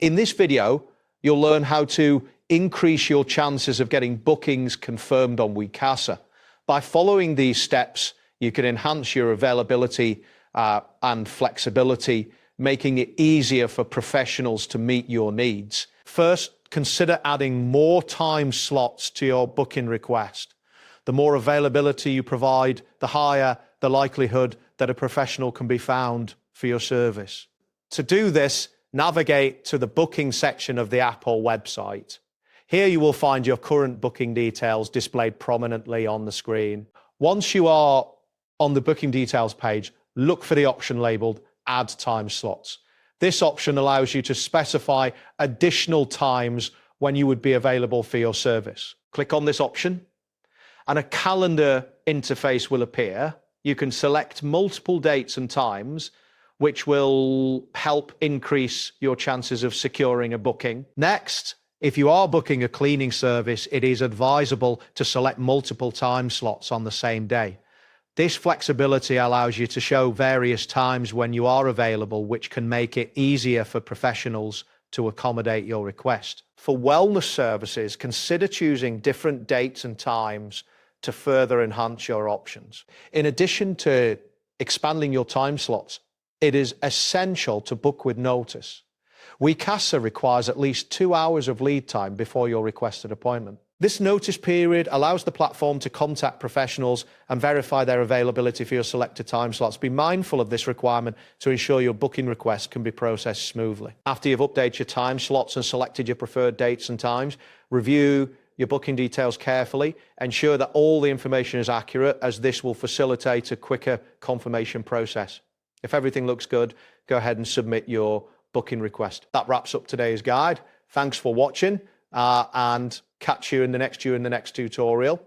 In this video, you'll learn how to increase your chances of getting bookings confirmed on Wecasa. By following these steps, you can enhance your availability and flexibility, making it easier for professionals to meet your needs. First, consider adding more time slots to your booking request. The more availability you provide, the higher the likelihood that a professional can be found for your service. To do this, navigate to the booking section of the app or website. Here you will find your current booking details displayed prominently on the screen. Once you are on the booking details page, look for the option labeled Add Time Slots. This option allows you to specify additional times when you would be available for your service. Click on this option and a calendar interface will appear. You can select multiple dates and times, which will help increase your chances of securing a booking. Next, if you are booking a cleaning service, it is advisable to select multiple time slots on the same day. This flexibility allows you to show various times when you are available, which can make it easier for professionals to accommodate your request. For wellness services, consider choosing different dates and times to further enhance your options. In addition to expanding your time slots, it is essential to book with notice. Wecasa requires at least 2 hours of lead time before your requested appointment. This notice period allows the platform to contact professionals and verify their availability for your selected time slots. Be mindful of this requirement to ensure your booking request can be processed smoothly. After you've updated your time slots and selected your preferred dates and times, review your booking details carefully. Ensure that all the information is accurate, as this will facilitate a quicker confirmation process. If everything looks good, go ahead and submit your booking request. That wraps up today's guide. Thanks for watching and catch you in the next tutorial.